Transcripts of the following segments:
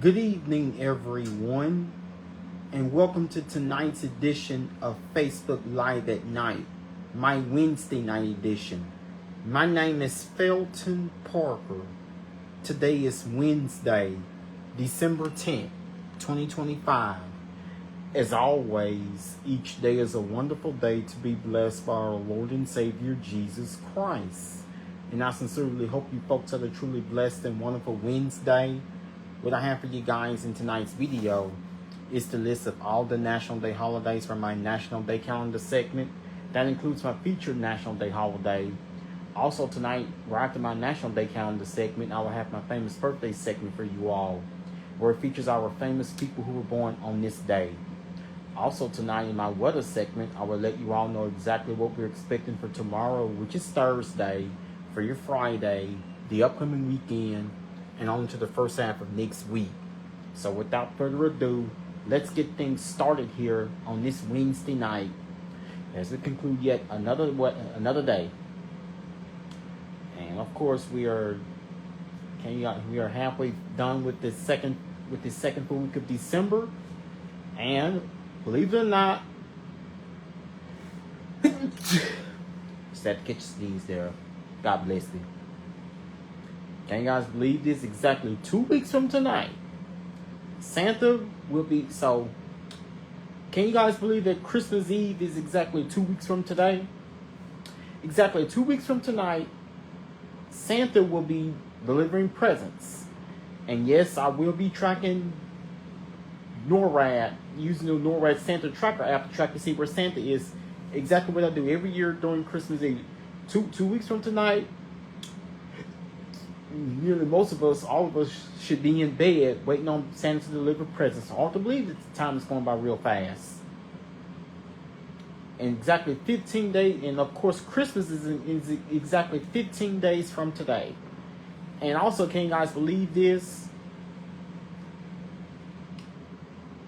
Good evening, everyone, and welcome to tonight's edition of Facebook Live at Night, my Wednesday night edition. My name is Felton Parker. Today is Wednesday, December 10th, 2025. As always, each day is a wonderful day to be blessed by our Lord and Savior, Jesus Christ. And I sincerely hope you folks have a truly blessed and wonderful Wednesday. What I have for you guys in tonight's video is the list of all the National Day holidays from my National Day calendar segment. That includes my featured National Day holiday. Also tonight, right after my National Day calendar segment, I will have my famous birthday segment for you all, where it features our famous people who were born on this day. Also tonight in my weather segment, I will let you all know exactly what we're expecting for tomorrow, which is Thursday, for your Friday, the upcoming weekend, and on to the first half of next week. So without further ado, let's get things started here on this Wednesday night as we conclude yet another day. And of course, we are halfway done with this second full week of December. And believe it or not, just had to catch a sneeze there. God bless you. Can you guys believe this? Exactly 2 weeks from tonight, Santa will be. So, can you guys believe that Christmas Eve is exactly 2 weeks from today? Exactly 2 weeks from tonight, Santa will be delivering presents. And yes, I will be tracking NORAD, using the NORAD Santa Tracker app to track to see where Santa is. Exactly what I do every year during Christmas Eve. Two weeks from tonight, nearly all of us should be in bed waiting on Santa to deliver presents. So hard to believe that the time is going by real fast. And exactly 15 days, and of course Christmas is exactly 15 days from today. And also, can you guys believe this?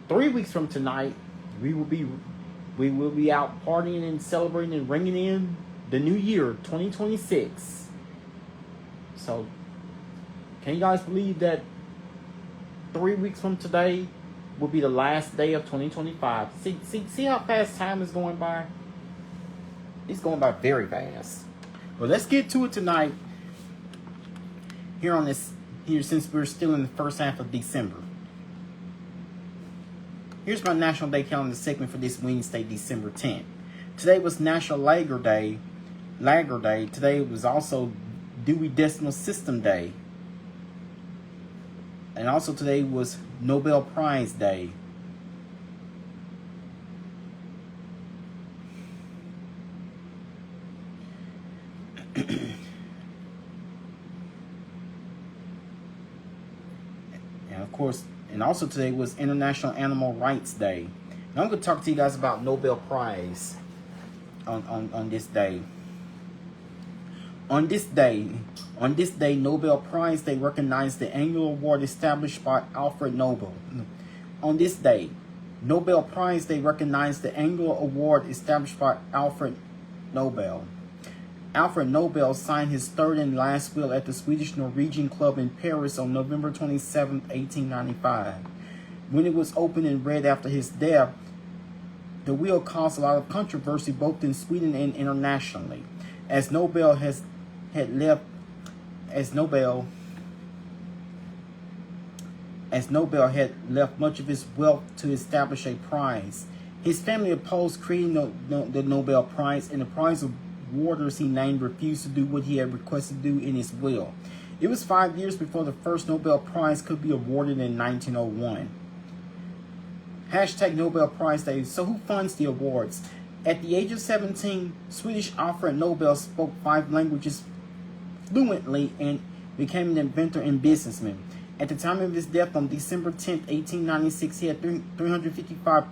3 weeks from tonight, we will be out partying and celebrating and ringing in the new year, 2026. So, can you guys believe that 3 weeks from today will be the last day of 2025? See how fast time is going by? It's going by very fast. Well, let's get to it tonight. Here since we're still in the first half of December. Here's my National Day calendar segment for this Wednesday, December 10th. Today was National Lager Day. Today was also Dewey Decimal System Day. And also today was Nobel Prize Day. And also today was International Animal Rights Day. Now I'm going to talk to you guys about Nobel Prize on this day. On this day, Nobel Prize Day recognized the annual award established by Alfred Nobel. On this day, Nobel Prize Day recognized the annual award established by Alfred Nobel. Alfred Nobel signed his third and last will at the Swedish Norwegian Club in Paris on November 27, 1895. When it was opened and read after his death, the will caused a lot of controversy both in Sweden and internationally, as Nobel had left much of his wealth to establish a prize. His family opposed creating the Nobel Prize, and the prize awarders he named refused to do what he had requested to do in his will. It was 5 years before the first Nobel Prize could be awarded in 1901. Hashtag Nobel Prize Day. So who funds the awards? At the age of 17, Swedish Alfred Nobel spoke 5 languages fluently and became an inventor and businessman. At the time of his death on December 10, 1896, he had 355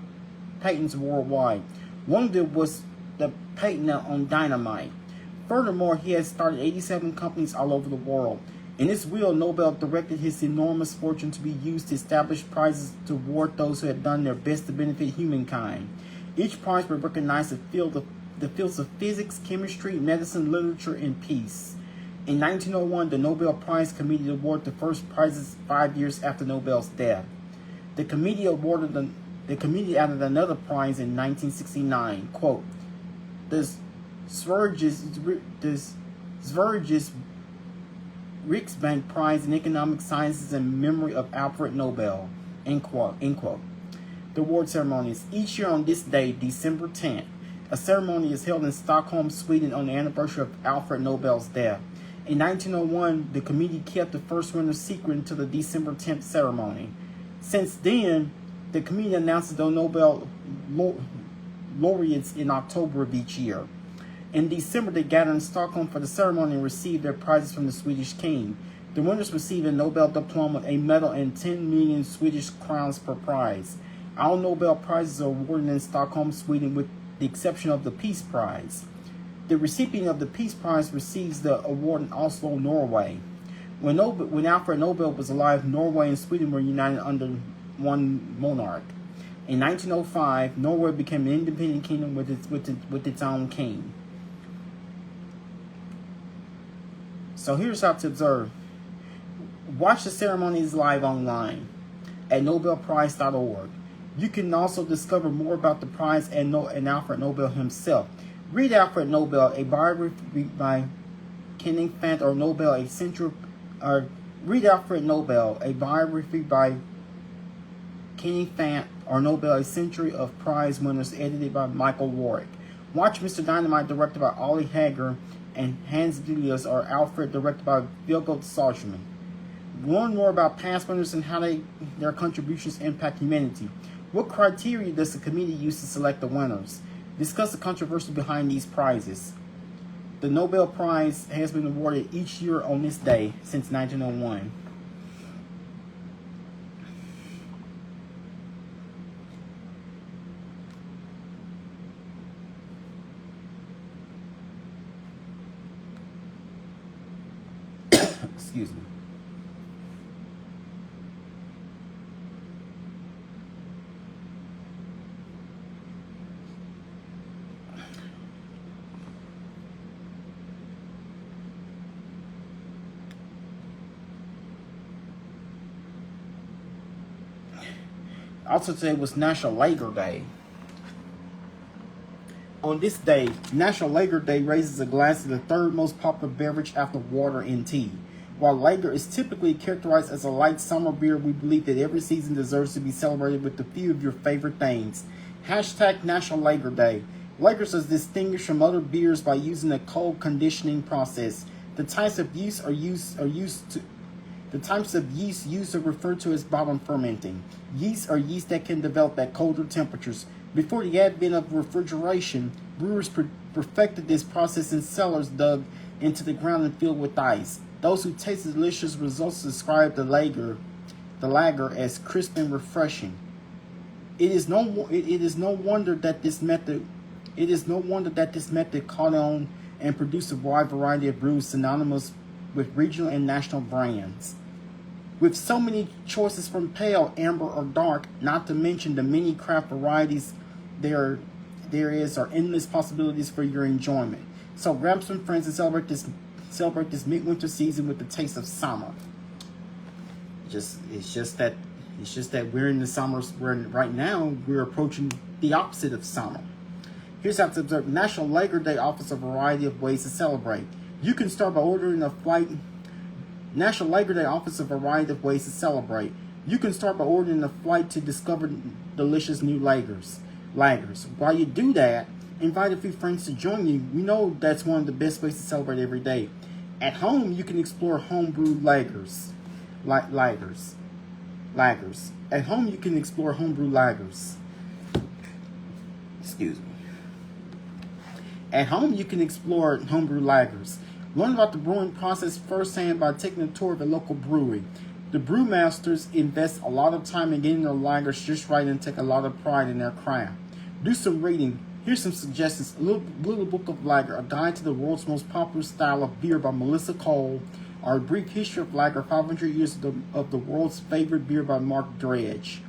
patents worldwide. One of them was the patent on dynamite. Furthermore, he had started 87 companies all over the world. In his will, Nobel directed his enormous fortune to be used to establish prizes to award those who had done their best to benefit humankind. Each prize would recognize the fields of physics, chemistry, medicine, literature, and peace. In 1901, the Nobel Prize Committee awarded the first prizes 5 years after Nobel's death. The committee added another prize in 1969. Quote, the Sveriges Riksbank Prize in Economic Sciences in memory of Alfred Nobel. End quote. End quote. The award ceremonies. Each year on this day, December 10th, a ceremony is held in Stockholm, Sweden on the anniversary of Alfred Nobel's death. In 1901, the committee kept the first winner secret until the December 10th ceremony. Since then, the committee announces the Nobel laureates in October of each year. In December, they gather in Stockholm for the ceremony and receive their prizes from the Swedish king. The winners receive a Nobel diploma, a medal, and 10 million Swedish crowns per prize. All Nobel Prizes are awarded in Stockholm, Sweden, with the exception of the Peace Prize. The recipient of the Peace Prize receives the award in Oslo, Norway. When Alfred Nobel was alive, Norway and Sweden were united under one monarch. In 1905, Norway became an independent kingdom with its own king. So here's how to observe. Watch the ceremonies live online at nobelprize.org. You can also discover more about the prize and Alfred Nobel himself. Read Alfred Nobel, a biography by Kenning Fant or Nobel, a century. Read Alfred Nobel, a biography by Kenning Fant or Nobel, a century of prize winners, edited by Michael Warwick. Watch Mr. Dynamite, directed by Ollie Hager, and Hans Vilius or Alfred, directed by Vilgot Salzman. Learn more about past winners and how their contributions impact humanity. What criteria does the committee use to select the winners? Discuss the controversy behind these prizes. The Nobel Prize has been awarded each year on this day since 1901. Excuse me. Also today was National Lager Day. On this day, National Lager Day raises a glass to the third most popular beverage after water and tea. While lager is typically characterized as a light summer beer, we believe that every season deserves to be celebrated with a few of your favorite things. Hashtag National Lager Day. Lagers is distinguished from other beers by using a cold conditioning process. The types of yeast used are referred to as bottom fermenting. Yeasts are yeast that can develop at colder temperatures. Before the advent of refrigeration, brewers perfected this process in cellars dug into the ground and filled with ice. Those who taste the delicious results describe the lager as crisp and refreshing. It is no wonder that this method caught on and produced a wide variety of brews synonymous with regional and national brands. With so many choices from pale, amber, or dark, not to mention the many craft varieties there are endless possibilities for your enjoyment. So grab some friends and celebrate this midwinter season with the taste of summer. It's just that we're in the summer. Right now we're approaching the opposite of summer. Here's how to observe. National Lager Day offers a variety of ways to celebrate. You can start by ordering a flight. National Lager Day offers a variety of ways to celebrate. You can start by ordering a flight to discover delicious new lagers. While you do that, invite a few friends to join you. We know that's one of the best ways to celebrate every day. At home, you can explore homebrew lagers. At home, you can explore homebrew lagers. Excuse me. At home, you can explore homebrew lagers. Learn about the brewing process firsthand by taking a tour of a local brewery. The brewmasters invest a lot of time in getting their lagers just right and take a lot of pride in their craft. Do some reading. Here's some suggestions. A little Book of Lager, a guide to the world's most popular style of beer by Melissa Cole, or A Brief History of Lager, 500 years of the world's favorite beer by Mark Dredge.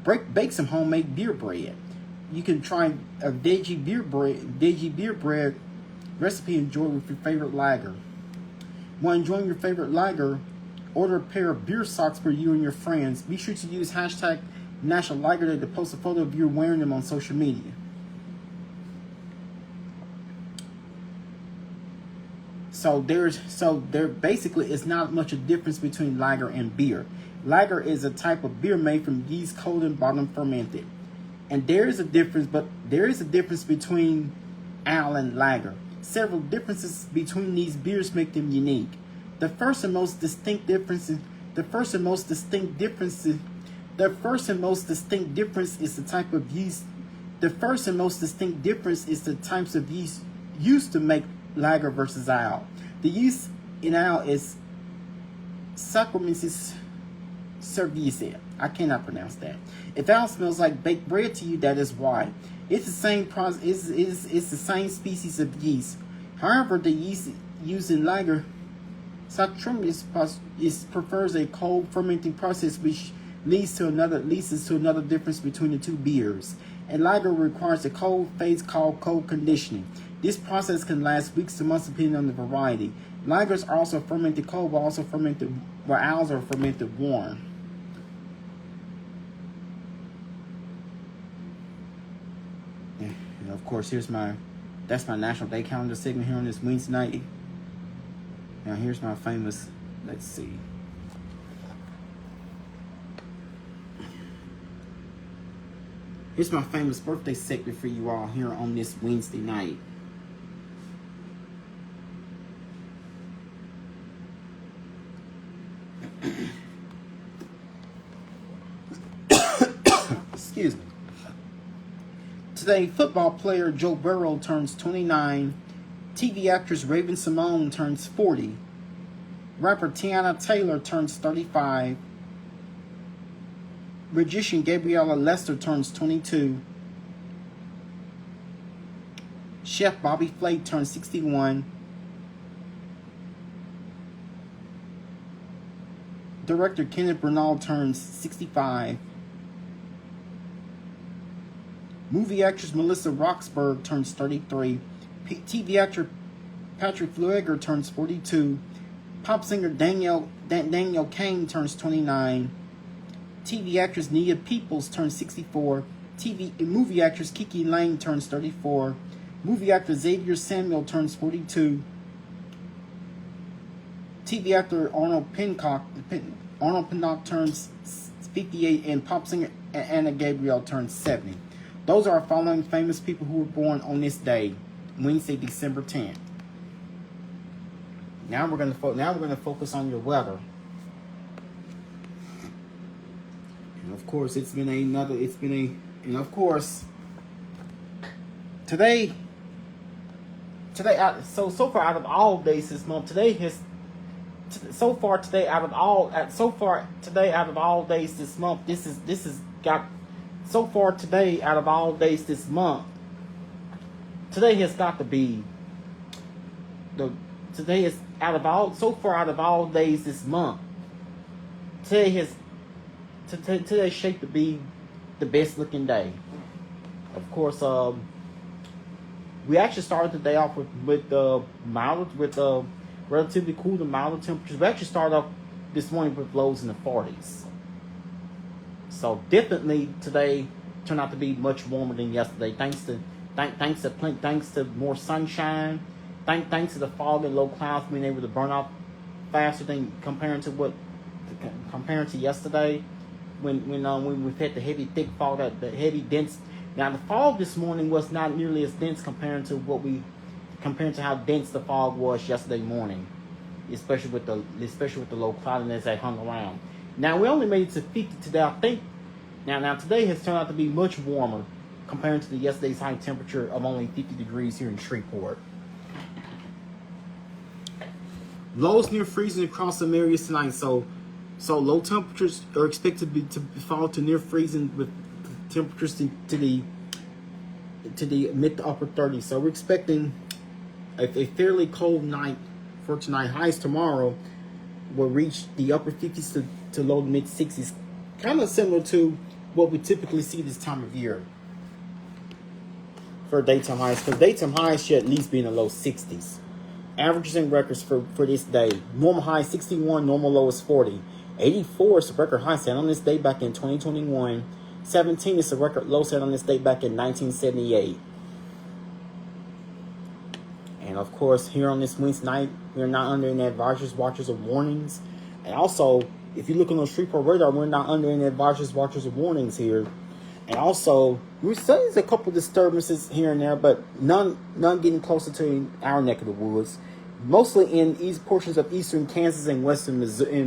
Bake some homemade beer bread. You can try a veggie beer bread recipe enjoyed with your favorite lager. While enjoying your favorite lager, order a pair of beer socks for you and your friends. Be sure to use hashtag National Lager Day to post a photo of you wearing them on social media. So there basically is not much a difference between lager and beer. Lager is a type of beer made from yeast cold and bottom fermented. And there is a difference between ale and lager. Several differences between these beers make them unique. The first and most distinct difference is the type of yeast. The first and most distinct difference is the types of yeast used to make lager versus ale. The yeast in ale is Saccharomyces cerevisiae. I cannot pronounce that. If ale smells like baked bread to you, that is why. It's the same process. It's the same species of yeast. However, the yeast used in lager, Saccharomyces, prefers a cold fermenting process, which leads to another difference between the two beers. And lager requires a cold phase called cold conditioning. This process can last weeks to months depending on the variety. Lagers are also fermented cold, while ales are fermented warm. And of course, that's my National Day Calendar segment here on this Wednesday night. Now here's my famous, let's see. Here's my famous birthday segment for you all here on this Wednesday night. Excuse me. Today, football player Joe Burrow turns 29. TV actress Raven-Symoné turns 40. Rapper Tiana Taylor turns 35. Magician Gabriella Lester turns 22. Chef Bobby Flay turns 61. Director Kenneth Branagh turns 65. Movie actress Melissa Roxburgh turns 33. TV actor Patrick Flueger turns 42. Pop singer Danielle Kane turns 29. TV actress Nia Peoples turns 64. Movie actress Kiki Lane turns 34. Movie actor Xavier Samuel turns 42. TV actor Arnold Pinnock turns 58, and pop singer Anna Gabriel turns 70. Those are our following famous people who were born on this day, Wednesday, December 10th. Now we're going to focus on your weather. And of course, today so far out of all days this month, today out of all days this month, today out of all days this month, today has got to be today shaped to be the best looking day. Of course, we actually started the day off with relatively cool to milder temperatures. We actually started off this morning with lows in the 40s. So definitely today turned out to be much warmer than yesterday. Thanks to more sunshine. Thanks to the fog and low clouds being able to burn off faster than comparing to yesterday when we've had the heavy thick fog, the heavy dense. Now the fog this morning was not nearly as dense compared to how dense the fog was yesterday morning, especially with the low cloudiness that hung around. Now we only made it to 50 today, I think. Now today has turned out to be much warmer compared to yesterday's high temperature of only 50 degrees here in Shreveport. Lows near freezing across some areas tonight, so low temperatures are expected to fall to near freezing with temperatures to the mid to upper 30s. So we're expecting a fairly cold night for tonight. Highs tomorrow will reach the upper 50s to low to mid 60s, kind of similar to what we typically see this time of year for daytime highs. Because daytime highs should at least be in the low 60s. Averages and records for this day. Normal high 61, normal low is 40. 84 is the record high set on this day back in 2021. 17 is the record low set on this day back in 1978. And of course, here on this Wednesday night, we're not under any advisories, watches, or warnings. And also, if you look on the Shreveport radar, we're not under any advisories, watches, or warnings here. And also, we're seeing a couple disturbances here and there, but none getting closer to our neck of the woods. Mostly in portions of eastern Kansas and western Missouri,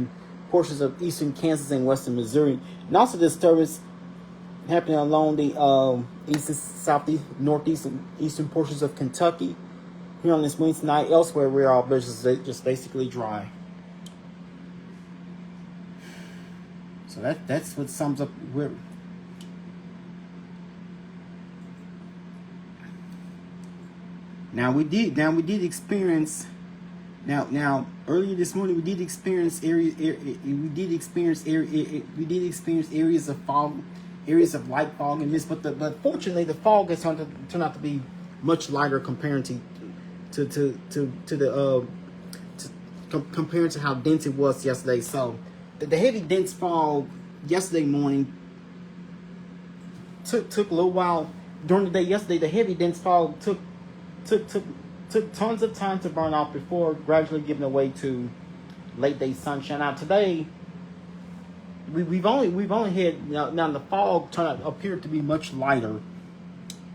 and and also disturbance happening along the eastern, southeast, northeast, and eastern portions of Kentucky. Here on this Wednesday night, elsewhere we're all just basically dry. So that's what sums up where. Now we did experience. Now earlier this morning we did experience areas of fog, areas of light fog and mist, but fortunately the fog has turned out to be much lighter compared to how dense it was yesterday. So the heavy dense fog yesterday morning took a little while during the day. Yesterday the heavy dense fog took tons of time to burn off before gradually giving way to late day sunshine. Now today, we've only had now the fog appeared to be much lighter,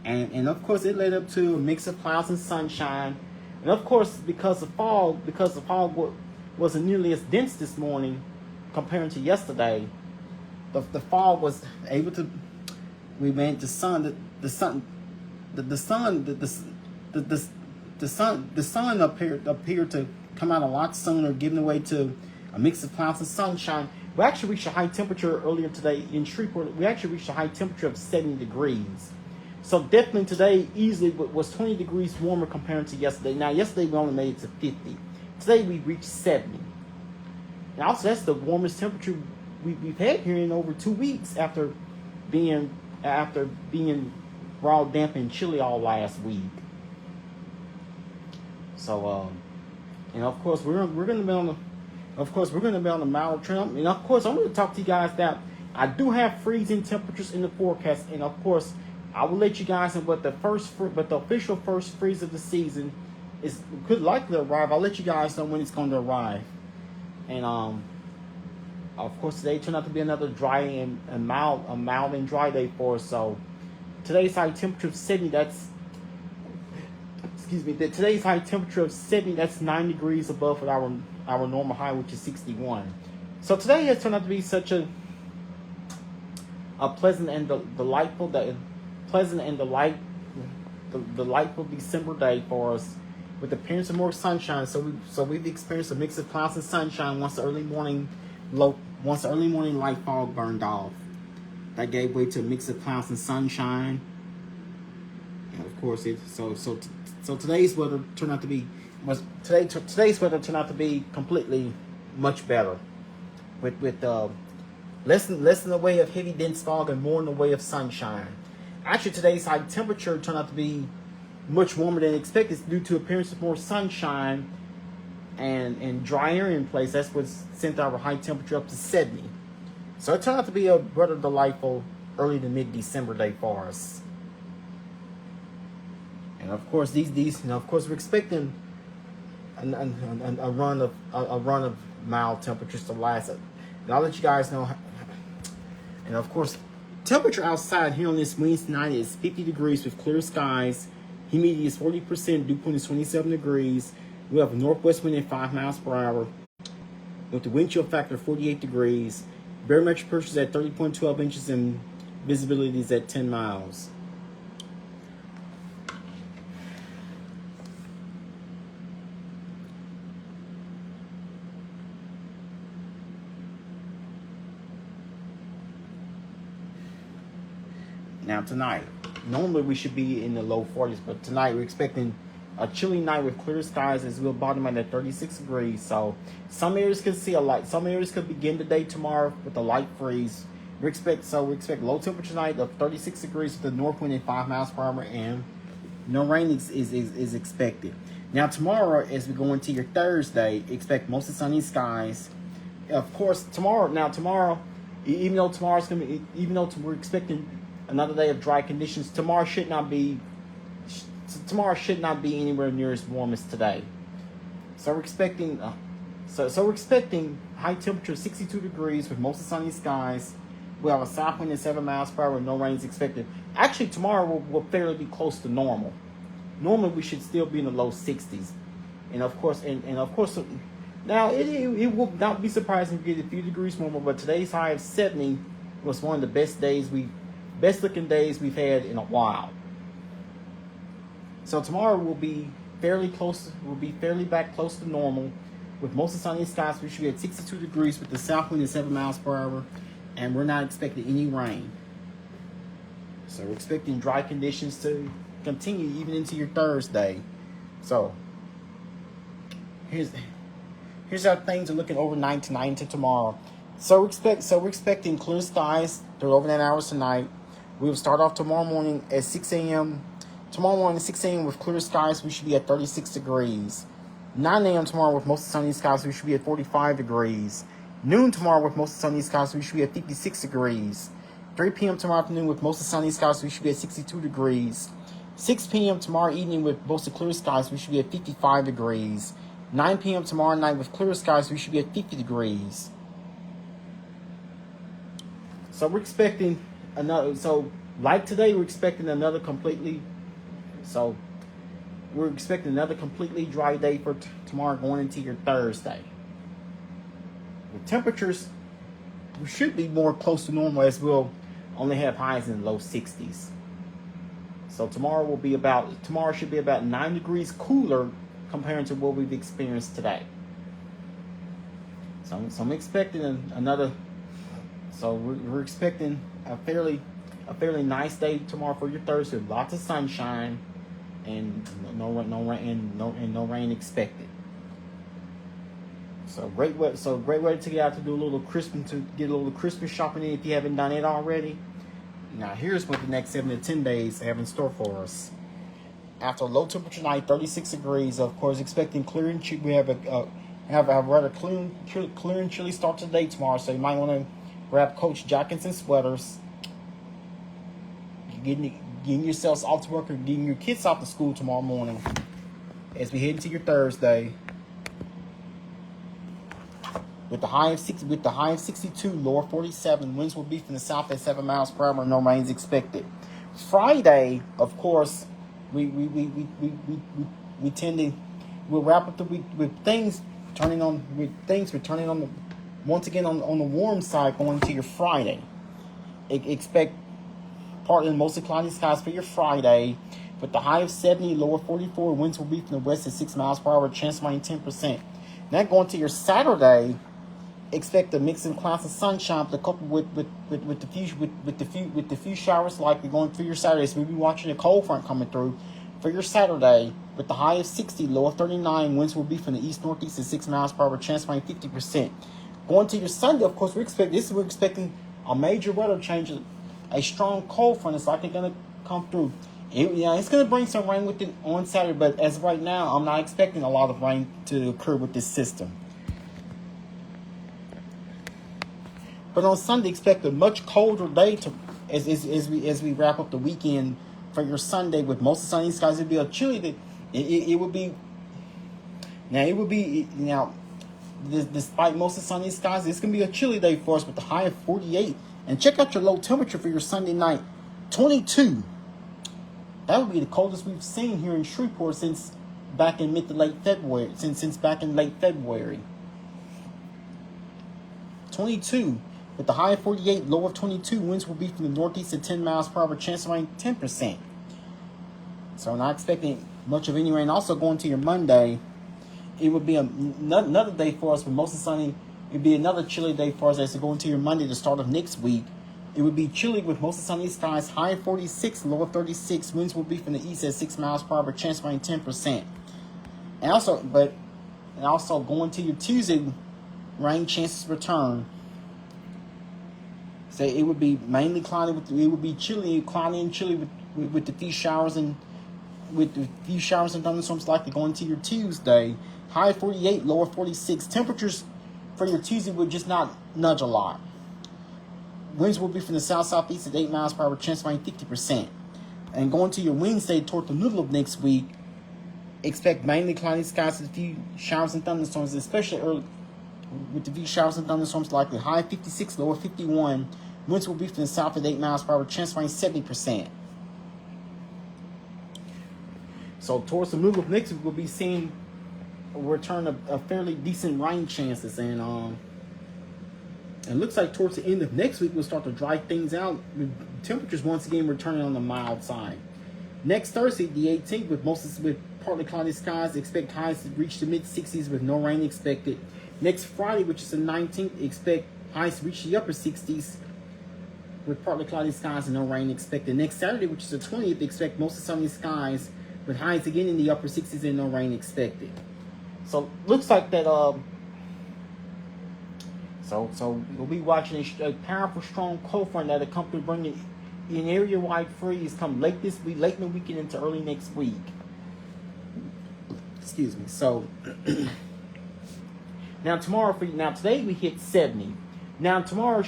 and of course it led up to a mix of clouds and sunshine, and of course because the fog wasn't nearly as dense this morning compared to yesterday, the fog was able to the sun appeared to come out a lot sooner, giving way to a mix of clouds and sunshine. We actually reached a high temperature earlier today in Shreveport. We actually reached a high temperature of 70 degrees. So definitely today easily was 20 degrees warmer compared to yesterday. Now yesterday we only made it to 50. Today we reached 70. And also that's the warmest temperature we've had here in over 2 weeks after being raw, damp, and chilly all last week. So, and of course we're gonna be on the mild trend. And of course I'm going to talk to you guys that I do have freezing temperatures in the forecast. And of course I will let you guys know what the official first freeze of the season could likely arrive. I'll let you guys know when it's going to arrive. And of course today turned out to be another dry and mild and dry day for us. So today's high temperature of 70. Today's high temperature of 70, that's 9 degrees above our normal high, which is 61. So today has turned out to be such a pleasant and delightful December day for us, with the appearance of more sunshine. So we've experienced a mix of clouds and sunshine once the early morning light fog burned off. That gave way to a mix of clouds and sunshine. And of course So today's weather turned out to be completely much better, with less in the way of heavy dense fog and more in the way of sunshine. Actually, today's high temperature turned out to be much warmer than expected due to appearance of more sunshine and dry air in place. That's what sent our high temperature up to 70. So it turned out to be a rather delightful early to mid December day for us. And of course, we're expecting a run of mild temperatures to last. And I'll let you guys know. And of course, temperature outside here on this Wednesday night is 50 degrees with clear skies. Humidity is 40%. Dew point is 27 degrees. We have a northwest wind at 5 miles per hour, with the wind chill factor 48 degrees. Barometric pressure is at 30.12 inches and visibility is at 10 miles. Now tonight, normally we should be in the low 40s, but tonight we're expecting a chilly night with clear skies as we'll bottom out at 36 degrees. So some areas could see a light. Some areas could begin the day tomorrow with a light freeze. We expect low temperature night of 36 degrees with the north wind at 5 miles per hour, and no rain is expected. Now tomorrow, as we go into your Thursday, expect mostly sunny skies. Of course, tomorrow. Now tomorrow, even though tomorrow's gonna be, even though we're expecting another day of dry conditions, tomorrow should not be anywhere near as warm as today. So we're expecting, we're expecting high temperature 62 degrees with mostly sunny skies. We have a south wind at 7 miles per hour with no rain is expected. Actually, tomorrow will fairly be close to normal. Normally, we should still be in the low 60s, and of course, now it will not be surprising to get a few degrees warmer. But today's high of 70 was one of the best looking days we've had in a while. So tomorrow will be fairly back close to normal, with mostly sunny skies. We should be at 62 degrees with the south wind at 7 miles per hour, and we're not expecting any rain. So we're expecting dry conditions to continue even into your Thursday. So here's how things are looking overnight tonight into tomorrow. So we're expecting clear skies through overnight hours tonight. We will start off tomorrow morning at 6 a.m. Tomorrow morning at 6 a.m. with clear skies, we should be at 36 degrees. 9 a.m. tomorrow with mostly sunny skies, we should be at 45 degrees. Noon tomorrow with mostly sunny skies, we should be at 56 degrees. 3 p.m. tomorrow afternoon with mostly sunny skies, we should be at 62 degrees. 6 p.m. tomorrow evening with mostly clear skies, we should be at 55 degrees. 9 p.m. tomorrow night with clear skies, we should be at 50 degrees. So we're expecting like today, we're expecting another completely dry day for tomorrow going into your Thursday. The temperatures should be more close to normal, as we'll only have highs in the low 60s. So tomorrow should be about 9 degrees cooler compared to what we've experienced today. So I'm expecting we're expecting a fairly nice day tomorrow for your Thursday. Lots of sunshine and no rain expected. So great way to get out to do a little Christmas shopping if you haven't done it already. Now here's what the next 7 to 10 days have in store for us. After a low temperature night, 36 degrees. Of course, expecting clear and chilly. We have a rather clear and chilly start to the day tomorrow. So you might want to grab Coach jackets and sweaters. Getting yourselves off to work or getting your kids off to school tomorrow morning. As we head into your Thursday. With the high of 62, lower 47, winds will be from the south at 7 miles per hour. No rain is expected. Friday, of course, we'll wrap up the week with things returning on once again on the warm side going into your Friday. Expect partly mostly cloudy skies for your Friday. With the high of 70, lower 44, winds will be from the west at 6 miles per hour. Chance of rain 10%. Now going to your Saturday. Expect a mix of clouds and sunshine, coupled with the few showers likely going through your Saturday. So we'll be watching a cold front coming through for your Saturday with the high of 60, low of 39. Winds will be from the east northeast at 6 miles per hour. Chance of rain 50%. Going to your Sunday, of course, we're expecting a major weather change. A strong cold front is likely going to come through. It's going to bring some rain with it on Saturday, but as of right now, I'm not expecting a lot of rain to occur with this system. But on Sunday, expect a much colder day as we wrap up the weekend for your Sunday with most sunny skies. It'll be a chilly day. Despite most sunny skies, it's gonna be a chilly day for us with the high of 48. And check out your low temperature for your Sunday night, 22. That would be the coldest we've seen here in Shreveport since back in mid to late February. Since back in late February. 22. With the high of 48, low of 22, winds will be from the northeast at 10 miles per hour. Chance of rain 10%. So I'm not expecting much of any rain. Also going to your Monday, it would be another day for us with mostly sunny. It would be another chilly day for us as we go into your Monday, the start of next week. It would be chilly with mostly sunny skies. High of 46, low of 36. Winds will be from the east at 6 miles per hour. Chance of rain 10%. And also going to your Tuesday, rain chances return. So it would be mainly cloudy. It would be cloudy and chilly with the few showers and with a few showers and thunderstorms likely going to your Tuesday. High 48, lower 46. Temperatures for your Tuesday will just not nudge a lot. Winds will be from the south-southeast at 8 miles per hour, chance of rain 50%. And going to your Wednesday toward the middle of next week, expect mainly cloudy skies with a few showers and thunderstorms, especially early with the few showers and thunderstorms likely. High 56, lower 51. Winds will be from the south at 8 miles per hour, chance of rain 70%. So towards the middle of next week, we'll be seeing a return of fairly decent rain chances, and it looks like towards the end of next week, we'll start to dry things out. Temperatures once again returning on the mild side. Next Thursday, the 18th, with partly cloudy skies, expect highs to reach the mid-60s with no rain expected. Next Friday, which is the 19th, expect highs to reach the upper 60s with partly cloudy skies and no rain expected. Next Saturday, which is the 20th, expect mostly sunny skies with highs again in the upper 60s and no rain expected. So looks like that. So we'll be watching a powerful, strong cold front that accompany bringing an area-wide freeze come late this week, late in the weekend into early next week. Excuse me. So now today we hit 70. Now tomorrow we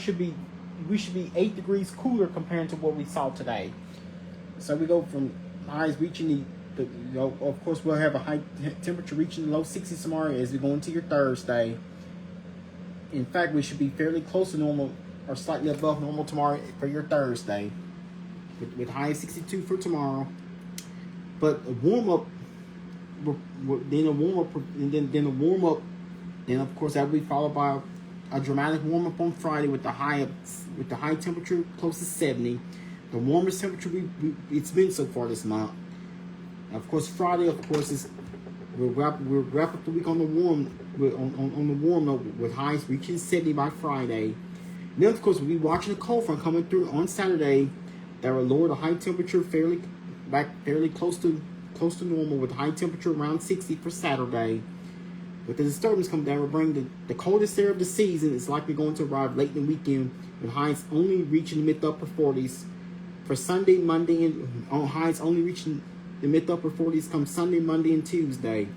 should be 8 degrees cooler compared to what we saw today. So we go from highs reaching of course we'll have a high temperature reaching the low 60s tomorrow as we go into your Thursday. In fact, we should be fairly close to normal or slightly above normal tomorrow for your Thursday, with high 62 for tomorrow. But a warm up, then of course that will be followed by a dramatic warm up on Friday with the high temperature close to 70, the warmest temperature it's been so far this month. Of course, Friday, of course, we'll wrap up the week on the warm note with highs reaching 70 by Friday. And then, of course, we'll be watching a cold front coming through on Saturday that will lower the high temperature fairly close to normal, with high temperature around 60 for Saturday. With the disturbance coming down, will bring the coldest air of the season. It's likely going to arrive late in the weekend, with highs only reaching the mid-upper 40s. For Sunday, Monday, and highs only reaching the mid-upper 40s come Sunday, Monday, and Tuesday.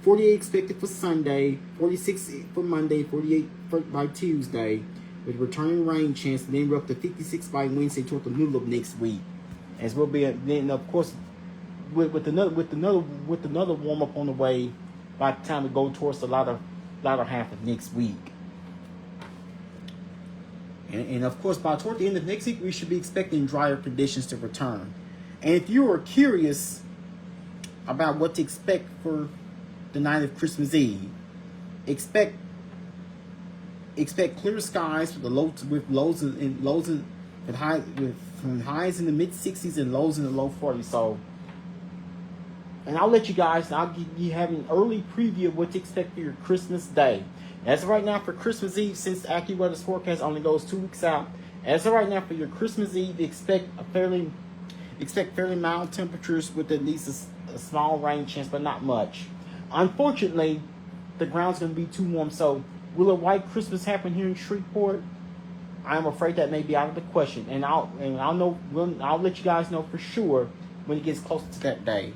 48 expected for Sunday, 46 for Monday, 48 by Tuesday, with returning rain chance, and then we're up to 56 by Wednesday toward the middle of next week. As we'll be then, of course, with another warm up on the way by the time we go towards the latter half of next week. And of course, toward the end of next week, we should be expecting drier conditions to return. And if you are curious about what to expect for the night of Christmas Eve, expect clear skies with highs in the mid 60s and lows in the low 40s. So, and I'll let you guys, I'll give you have an early preview of what to expect for your Christmas Day. As of right now, for Christmas Eve, since AccuWeather's forecast only goes 2 weeks out, as of right now for your Christmas Eve, expect fairly mild temperatures with at least a small rain chance, but not much. Unfortunately, the ground's going to be too warm. So, will a white Christmas happen here in Shreveport? I'm afraid that may be out of the question, and I'll let you guys know for sure when it gets closer to that day.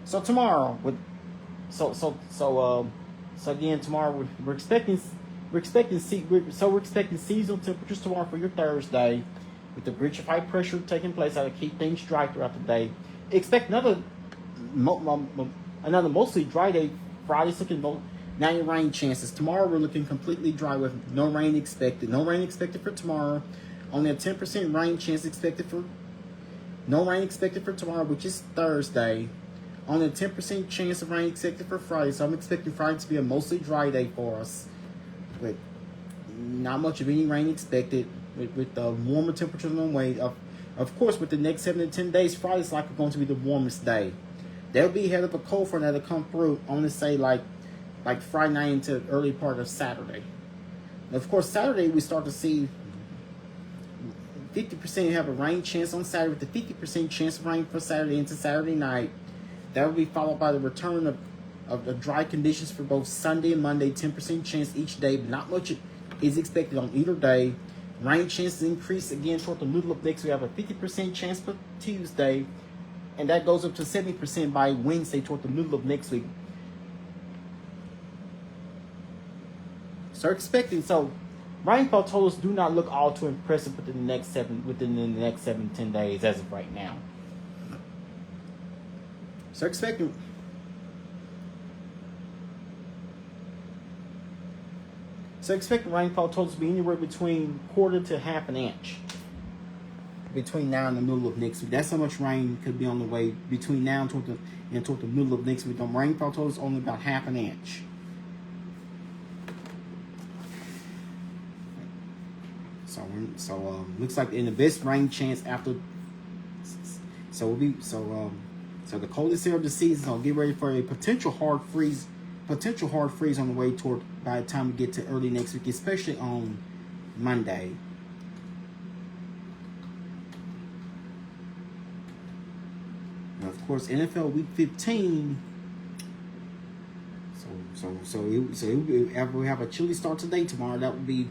So tomorrow, again tomorrow we're expecting seasonal temperatures tomorrow for your Thursday, with the breach of high pressure taking place that'll keep things dry throughout the day. Expect another mostly dry day. Friday's looking 90 rain chances. Tomorrow we're looking completely dry with no rain expected. No rain expected for tomorrow. Only a 10% rain chance expected for. No rain expected for tomorrow, which is Thursday. Only a 10% chance of rain expected for Friday. So I'm expecting Friday to be a mostly dry day for us, with not much of any rain expected. With the warmer temperatures on the way. Of course, with the next 7 to 10 days, Friday's likely going to be the warmest day. They'll be ahead of a cold front that'll come through. I want to say like Friday night into the early part of Saturday. And of course, Saturday we start to see 50% have a rain chance on Saturday, with the 50% chance of rain for Saturday into Saturday night. That will be followed by the return of the dry conditions for both Sunday and Monday. 10% chance each day, but not much is expected on either day. Rain chances increase again toward the middle of next week. We have a 50% chance for Tuesday, and that goes up to 70% by Wednesday toward the middle of next week. Start expecting. So rainfall totals do not look all too impressive within the next 7-10 days as of right now. Start expecting. So expect rainfall totals to be anywhere between quarter to half an inch between now and the middle of next week. That's how much rain could be on the way between now and toward the middle of next week. The rainfall totals only about half an inch. So looks like in the best rain chance after. So the coldest area of the season. So get ready for a potential hard freeze on the way toward by the time we get to early next week, especially on Monday. And of course, NFL Week 15. After we have a chilly start today, tomorrow that will be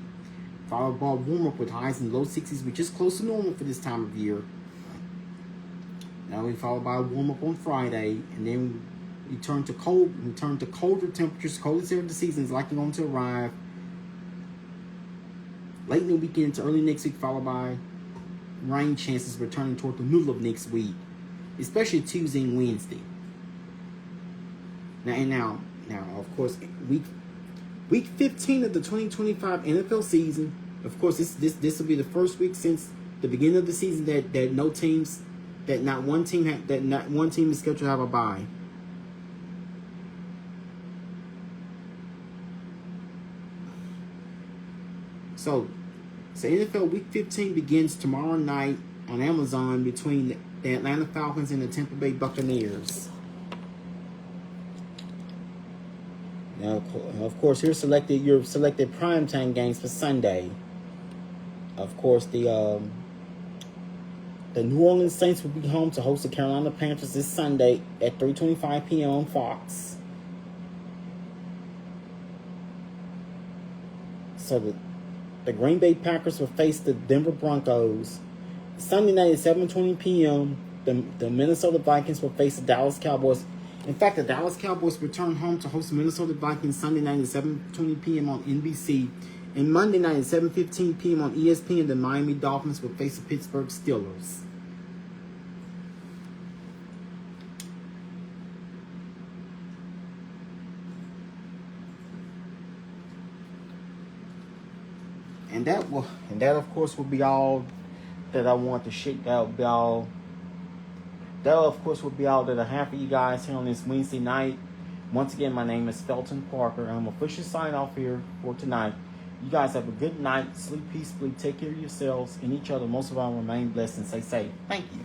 followed by a warm up with highs in low 60s, which is close to normal for this time of year. Now we followed by a warm up on Friday, and then we turn to colder temperatures. Coldest area of the season is likely going to arrive late in the weekend to early next week, followed by rain chances returning toward the middle of next week, especially Tuesday and Wednesday. Now, of course, week 15 of the 2025 NFL season. Of course, this will be the first week since the beginning of the season that not one team is scheduled to have a bye. So NFL Week 15 begins tomorrow night on Amazon between the Atlanta Falcons and the Tampa Bay Buccaneers. Now, of course, your selected primetime games for Sunday. Of course, the New Orleans Saints will be home to host the Carolina Panthers this Sunday at 3:25 p.m. on Fox. So the Green Bay Packers will face the Denver Broncos. Sunday night at 7:20 p.m., the Minnesota Vikings will face the Dallas Cowboys. In fact, the Dallas Cowboys return home to host the Minnesota Vikings Sunday night at 7:20 p.m. on NBC. And Monday night at 7:15 p.m. on ESPN, the Miami Dolphins will face the Pittsburgh Steelers. And that of course will be all that I want to share. That of course will be all that I have for you guys here on this Wednesday night. Once again, my name is Felton Parker. I'm officially signing off here for tonight. You guys have a good night. Sleep peacefully. Take care of yourselves and each other. Most of all, remain blessed and stay safe. Thank you.